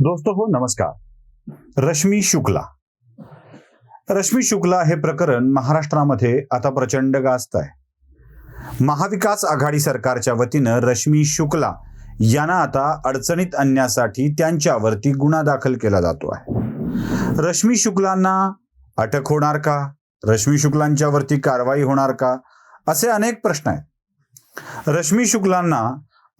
दोस्तों हो नमस्कार. रश्मी शुक्ला. रश्मी शुक्ला हे प्रकरण महाराष्ट्रामध्ये आता प्रचंड गाजत आहे. महाविकास आघाडी सरकारच्या वतीनं रश्मी शुक्ला यांना आता अडचणीत आणण्यासाठी त्यांच्यावरती गुन्हा दाखल केला जातो आहे. रश्मी शुक्लांना अटक होणार का? रश्मी शुक्लांच्यावरती कारवाई होणार का? असे अनेक प्रश्न आहेत. रश्मी शुक्लांना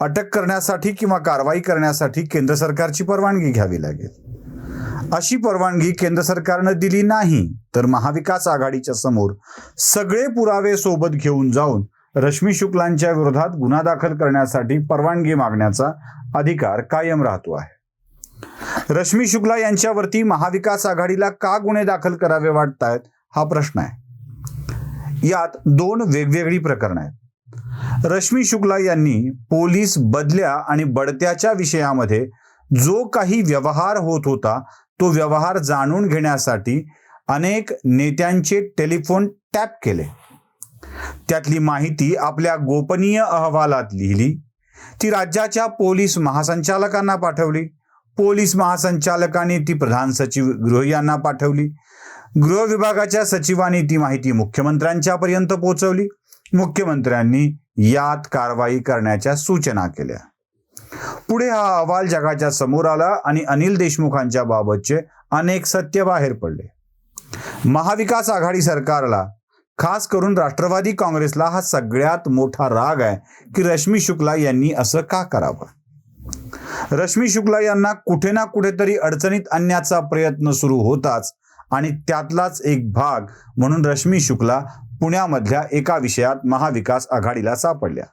अटक करण्यासाठी किंवा कारवाई करण्यासाठी केंद्र सरकारची परवानगी घ्यावी लागेल. अशी परवानगी केंद्र सरकारनं दिली नाही तर महाविकास आघाडीच्या समोर सगळे पुरावे सोबत घेऊन जाऊन रश्मी शुक्लांच्या विरोधात गुन्हा दाखल करण्यासाठी परवानगी मागण्याचा अधिकार कायम राहतो आहे. रश्मी शुक्ला यांच्यावरती महाविकास आघाडीला का गुन्हे दाखल करावे वाटतायत हा प्रश्न आहे. यात दोन वेगवेगळी प्रकरणं आहेत. रश्मी शुक्ला यांनी पोलीस बदल्या आणि बढत्याच्या विषयामध्ये जो काही व्यवहार होत होता तो व्यवहार जाणून घेण्यासाठी अनेक नेत्यांचे टेलिफोन टॅप केले. त्यातली माहिती आपल्या गोपनीय अहवालात लिहिली. ती राज्याच्या पोलीस महासंचालकांना पाठवली. पोलीस महासंचालकांनी ती प्रधान सचिव गृह यांना पाठवली. गृह विभागाच्या सचिवांनी ती माहिती मुख्यमंत्र्यांच्या पर्यंत पोहोचवली. मुख्यमंत्र्यांनी यात कारवाई करण्याच्या सूचना केल्या. पुढे हा अहवाल जगाच्या समोर आला आणि अनिल देशमुखांच्या बाबतचे अनेक सत्य बाहेर पडले. महाविकास आघाडी सरकारला, खास करून राष्ट्रवादी काँग्रेसला हा सगळ्यात मोठा राग आहे की रश्मी शुक्ला यांनी असं का करावं. रश्मी शुक्ला यांना कुठे ना कुठेतरी अडचणीत आणण्याचा प्रयत्न सुरू होताच आणि त्यातलाच एक भाग म्हणून रश्मी शुक्ला पुण्यामधल्या एका विषयात महाविकास आघाडीला सापडल्या.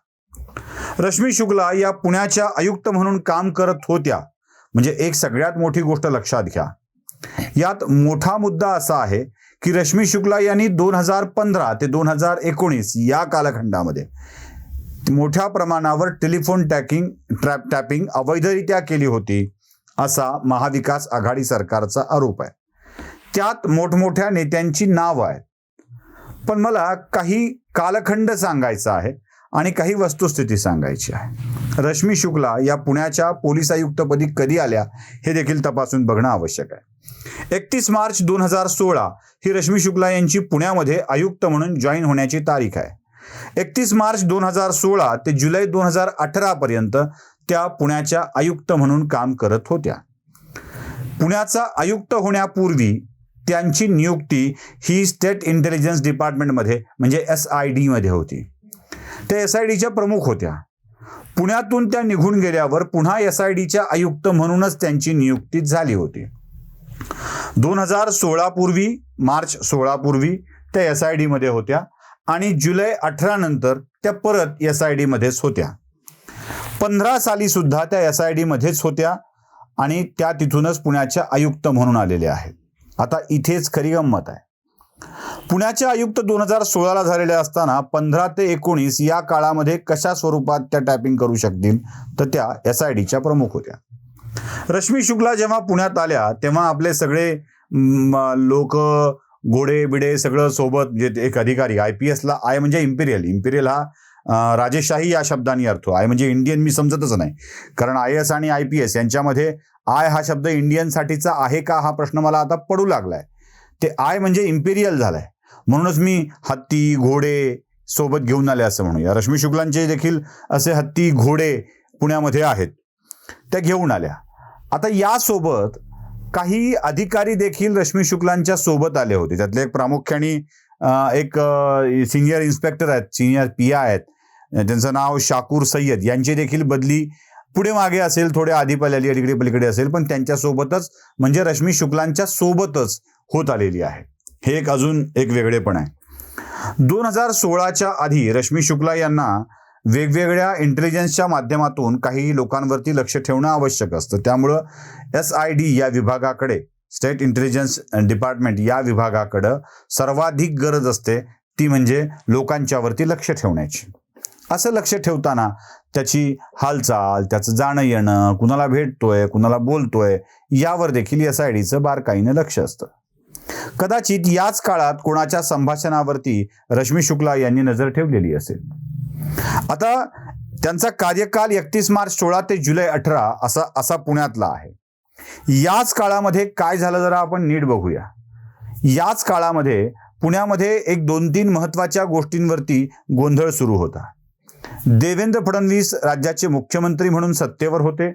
रश्मी शुक्ला या पुण्याच्या आयुक्त म्हणून काम करत होत्या. म्हणजे एक सगळ्यात मोठी गोष्ट लक्षात घ्या. यात मोठा मुद्दा असा आहे की रश्मी शुक्ला यांनी 2015 ते 2019 या कालखंडामध्ये मोठ्या प्रमाणावर टेलिफोन टॅपिंग अवैधरित्या केली होती असा महाविकास आघाडी सरकारचा आरोप आहे. त्यात मोठमोठ्या नेत्यांची नावं आहेत. पण मला काही कालखंड सांगायचा आहे आणि काही वस्तुस्थिती सांगायची आहे. रश्मी शुक्ला या पुण्याच्या पोलीस आयुक्तपदी कधी आल्या हे देखील तपासून बघणं आवश्यक आहे. 31 मार्च 2016 ही रश्मी शुक्ला यांची पुण्यामध्ये आयुक्त म्हणून जॉईन होण्याची तारीख आहे. 31 मार्च 2016 ते जुलै 2018 पर्यंत त्या पुण्याच्या आयुक्त म्हणून काम करत होत्या. पुण्याचा आयुक्त होण्यापूर्वी त्यांची नियुक्ती ही स्टेट इंटेलिजन्स डिपार्टमेंटमध्ये म्हणजे SID मध्ये होती. त्या SIDच्या प्रमुख होत्या. पुण्यातून त्या निघून गेल्यावर पुन्हा SIDच्या आयुक्त म्हणूनच त्यांची नियुक्ती झाली होती. 2016 पूर्वी, मार्च 16 पूर्वी त्या SID मध्ये होत्या आणि जुलै 18 नंतर त्या परत SID मध्येच होत्या. 15 साली सुद्धा त्या SID मध्येच होत्या आणि त्या तिथूनच पुण्याच्या आयुक्त म्हणून आलेल्या आहेत. आता इथेच खरी गंमत आहे. पुण्याच्या आयुक्त 2016ला झालेल्या असताना 15 ते 19 या काळामध्ये कशा स्वरूपात त्या टॅपिंग करू शकतील तर त्या SIDच्या प्रमुख होत्या. रश्मी शुक्ला जेव्हा पुण्यात आल्या तेव्हा आपले सगळे लोक, घोडे बिडे सगळं सोबत, म्हणजे एक अधिकारी, IPSला आय म्हणजे इम्पिरियल हा राजेशाही या शब्दाने अर्थ. आय म्हणजे इंडियन मी समजतच नाही, कारण IS आणि IPS यांच्यामध्ये आय हा शब्द इंडियनसाठीचा आहे का हा प्रश्न मला आता पडू लागलाय. ते आय म्हणजे इम्पेरियल झालाय म्हणूनच मी हत्ती घोडे सोबत घेऊन आले असं म्हणूया. रश्मी शुक्लांचे देखील असे हत्ती घोडे पुण्यामध्ये आहेत, त्या घेऊन आल्या. आता यासोबत काही अधिकारी देखील रश्मी शुक्लांच्या सोबत आले होते. त्यातले एक प्रामुख्याने एक सिनियर इन्स्पेक्टर आहेत, सिनियर PI आहेत, त्यांचं नाव शाकूर सय्यद. यांची देखील बदली पुढे मागे असेल, थोडे आधी पलीकडे पलीकडे असेल, पण त्यांच्या सोबतच म्हणजे रश्मी शुक्लांच्या सोबतच होत आलेली आहे. हे एक अजून एक वेगळेपण आहे. 2016च्या आधी रश्मी शुक्ला यांना वेगवेगळ्या इंटेलिजन्सच्या माध्यमातून काही लोकांवरती लक्ष ठेवणं आवश्यक असतं. त्यामुळं SID या विभागाकडे, स्टेट इंटेलिजन्स डिपार्टमेंट या विभागाकडं सर्वाधिक गरज असते ती म्हणजे लोकांच्यावरती लक्ष ठेवण्याची. असं लक्ष ठेवताना त्याची हालचाल, त्याचं जाणं येणं, कुणाला भेटतोय, कुणाला बोलतोय यावर देखील SIDचं बारकाईनं लक्ष असतं. कदाचित याच काळात कोणाच्या संभाषणावरती रश्मी शुक्ला यांनी नजर ठेवलेली असेल. आता त्यांचा कार्यकाल 31 मार्च 16 ते जुलै 18 असा पुण्यातला आहे. याच काळामध्ये काय झालं जरा आपण नीट बघूया. याच काळामध्ये पुण्यामध्ये एक 2-3 महत्वाच्या गोष्टींवरती गोंधळ सुरू होता. देवेंद्र फडणवीस राज्याचे मुख्यमंत्री म्हणून सत्तेवर होते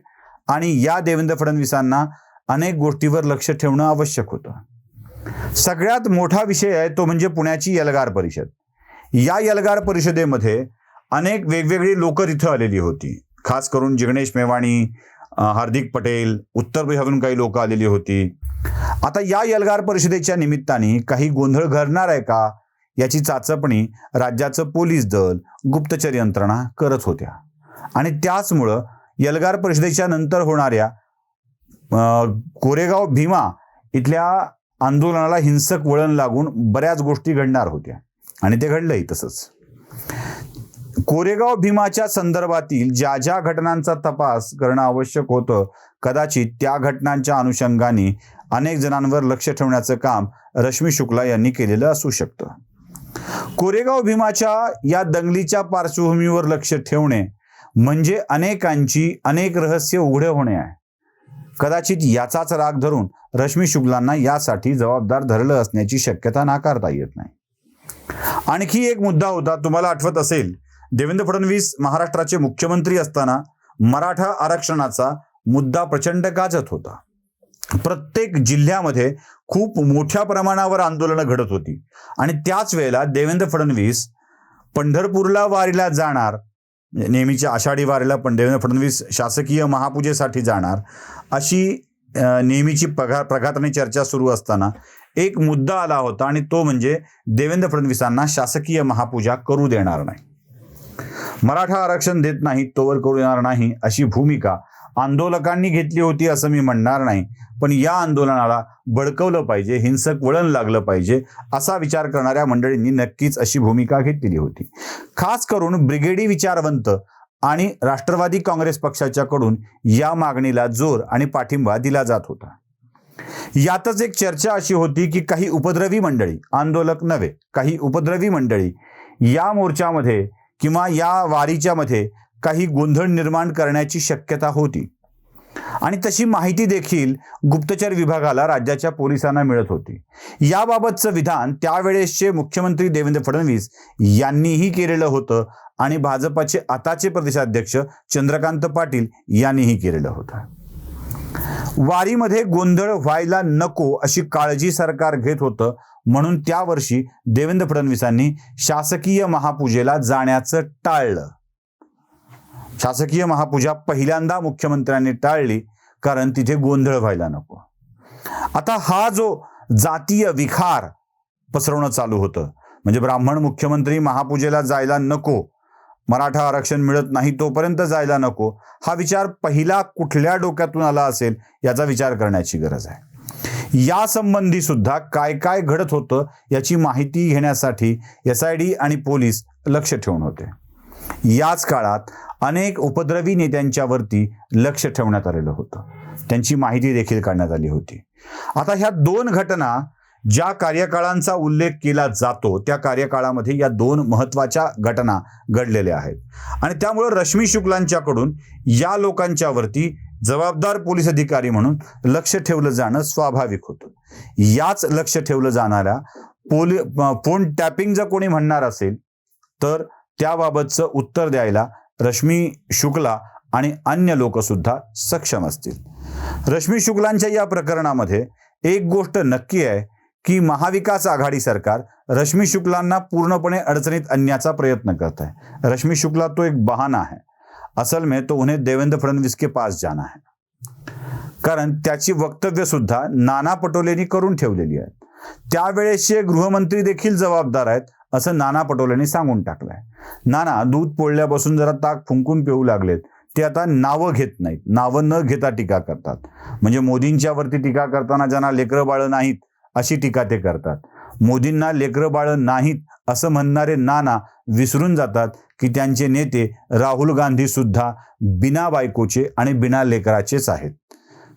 आणि या देवेंद्र फडणवीसांना अनेक गोष्टीवर लक्ष ठेवणं आवश्यक होतं. सगळ्यात मोठा विषय आहे तो म्हणजे पुण्याची एल्गार परिषद. या एल्गार परिषदेमध्ये अनेक वेगवेगळी लोक तिथं आलेली होती. खास करून जिग्नेश मेवाणी, हार्दिक पटेल, उत्तर बिहारहून काही लोक आलेली होती. आता या एल्गार परिषदेच्या निमित्ताने काही गोंधळ घडणार आहे का याची चाचपणी राज्याचं पोलीस दल, गुप्तचर यंत्रणा करत होत्या. आणि त्याचमुळं एल्गार परिषदेच्या नंतर होणाऱ्या कोरेगाव भीमा इथल्या आंदोलनाला हिंसक वळण लागून बऱ्याच गोष्टी घडणार होत्या आणि ते घडलंही तसंच. कोरेगाव भीमाच्या संदर्भातील ज्या ज्या घटनांचा तपास करणं आवश्यक होतं, कदाचित त्या घटनांच्या अनुषंगाने अनेक जणांवर लक्ष ठेवण्याचं काम रश्मी शुक्ला यांनी केलेलं असू शकतं. कोरेगाव भीमाच्या या दंगलीच्या पार्श्वभूमीवर लक्ष ठेवणे म्हणजे अनेकांची अनेक रहस्य उघडे होणे आहे. कदाचित याचाच राग धरून रश्मी शुक्लांना यासाठी जबाबदार धरलं असण्याची शक्यता नाकारता येत नाही. आणखी एक मुद्दा होता, तुम्हाला आठवत असेल, देवेंद्र फडणवीस महाराष्ट्राचे मुख्यमंत्री असताना मराठा आरक्षणाचा मुद्दा प्रचंड गाजत होता. प्रत्येक जिल्ह्यामध्ये खूप मोठ्या प्रमाणावर आंदोलनं घडत होती आणि त्याच वेळेला देवेंद्र फडणवीस पंढरपूरला वारीला जाणार, नेहमीच्या आषाढी वारीला पण देवेंद्र फडणवीस शासकीय महापूजेसाठी जाणार अशी नेहमीची प्रघाताने चर्चा सुरू असताना एक मुद्दा आला होता आणि तो म्हणजे देवेंद्र फडणवीसांना शासकीय महापूजा करू देणार नाही. मराठा आरक्षण देत नाही तोवर करू देणार नाही अशी भूमिका आंदोलकांनी घेतली होती असं मी म्हणणार नाही, पण या आंदोलनाला भडकवलं पाहिजे, हिंसक वळण लागलं पाहिजे असा विचार करणाऱ्या मंडळींनी नक्कीच अशी भूमिका घेतलेली होती. खास करून ब्रिगेडी विचारवंत आणि राष्ट्रवादी काँग्रेस पक्षाच्याकडून या मागणीला जोर आणि पाठिंबा दिला जात होता. यातच एक चर्चा अशी होती की काही उपद्रवी मंडळी, आंदोलक नव्हे, काही उपद्रवी मंडळी या मोर्चामध्ये किंवा या वारीच्या मध्ये काही गोंधळ निर्माण करण्याची शक्यता होती आणि तशी माहिती देखील गुप्तचर विभागाला राज्याच्या पोलिसांना मिळत होती. याबाबतचं विधान त्यावेळेसचे मुख्यमंत्री देवेंद्र फडणवीस यांनीही केलेलं होतं आणि भाजपाचे आताचे प्रदेशाध्यक्ष चंद्रकांत पाटील यांनीही केलेलं होतं. वारीमध्ये गोंधळ व्हायला नको अशी काळजी सरकार घेत होतं, म्हणून त्या वर्षी देवेंद्र फडणवीसांनी शासकीय महापूजेला जाण्याचं टाळलं. शासकीय महापूजा पहिल्यांदा मुख्यमंत्र्यांनी टाळली कारण तिथे गोंधळ व्हायला नको. आता हा जो जातीय विखार पसरवणं चालू होतं, म्हणजे ब्राह्मण मुख्यमंत्री महापूजेला जायला नको, मराठा आरक्षण मिळत नाही तोपर्यंत जायला नको, हा विचार पहिला कुठल्या डोक्यातून आला असेल याचा विचार करण्याची गरज आहे. या संबंधी सुद्धा काय काय घडत होतं याची माहिती घेण्यासाठी SID आणि पोलीस लक्ष ठेवून होते. याच काळात अनेक उपद्रवी नेत्यांच्यावरती लक्ष ठेवण्यात आलेलं होतं, त्यांची माहिती देखील काढण्यात आली होती. आता ह्या दोन घटना ज्या कार्यकाळांचा उल्लेख केला जातो त्या कार्यकाळामध्ये या दोन महत्वाच्या घटना घडलेल्या आहेत आणि त्यामुळे रश्मी शुक्लांच्याकडून या लोकांच्यावरती जबाबदार पोलीस अधिकारी म्हणून लक्ष ठेवलं जाणं स्वाभाविक होतं. याच लक्ष ठेवलं जाणाऱ्या फोन टॅपिंग जर कोणी म्हणणार असेल तर त्याबाबतचं उत्तर द्यायला रश्मी शुक्ला आणि अन्य लोक सुद्धा सक्षम असतील. रश्मी शुक्लांच्या या प्रकरणामध्ये एक गोष्ट नक्की आहे की महाविकास आघाडी सरकार रश्मी शुक्लांना पूर्णपणे अडचणीत आणण्याचा प्रयत्न करत आहे. रश्मी शुक्ला तो एक बहाना है, असल में तो उन्हें देवेंद्र फडणवीस के पास जाना है, कारण त्याची वक्तव्य सुद्धा नाना पटोलेंनी करून ठेवलेली आहेत. त्यावेळेसचे गृहमंत्री देखील जबाबदार आहेत असं नाना पटोलेंनी सांगून टाकलंय. नाना दूध पोळल्यापासून जरा ताक फुंकून पिऊ लागलेत, ते आता नावं घेत नाहीत, नावं न घेता टीका करतात. म्हणजे मोदींच्या वरती टीका करताना ज्यांना लेकरं बाळं नाहीत अशी टीका ते करतात. मोदींना लेकरं बाळं नाहीत असं म्हणणारे नाना विसरून जातात की त्यांचे नेते राहुल गांधी सुद्धा बिना बायकोचे आणि बिना लेकराचेच आहेत.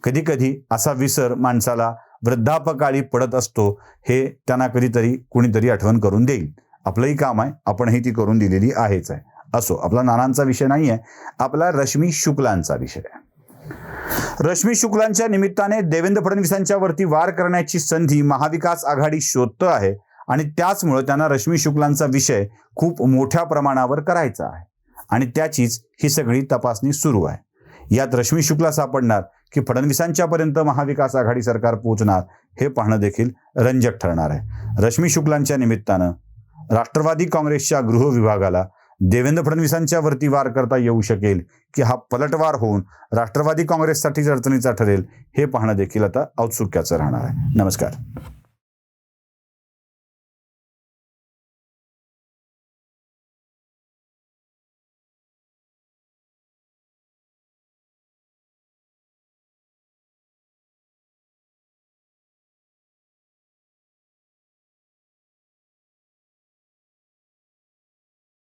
कधी कधी असा विसर माणसाला वृद्धापकाळी पडत असतो, हे त्यांना कधीतरी कुणीतरी आठवण करून देईल. आपलंही काम आहे, आपणही ती करून दिलेली आहेच आहे. असो, आपला नानांचा विषय नाही आहे, आपला रश्मी शुक्लांचा विषय आहे. रश्मी शुक्लांच्या निमित्ताने देवेंद्र फडणवीसांच्या वरती वार करण्याची संधी महाविकास आघाडी शोधतो आहे आणि त्याचमुळे त्यांना रश्मी शुक्लांचा विषय खूप मोठ्या प्रमाणावर करायचा आहे आणि त्याचीच ही सगळी तपासणी सुरू आहे। यात रश्मी शुक्ला सापडणार की फडणवीसांच्या पर्यंत महाविकास आघाडी सरकार पोहोचणार हे पाहणं देखील रंजक ठरणार आहे। रश्मी शुक्लांच्या निमित्तानं राष्ट्रवादी काँग्रेसच्या गृह विभागाला देवेंद्र फडणवीसांच्या वरती वार करता येऊ शकेल की हा पलटवार होऊन राष्ट्रवादी काँग्रेससाठी अडचणीचा ठरेल हे पाहणं देखील आता औत्सुक्याचं राहणार आहे। नमस्कार।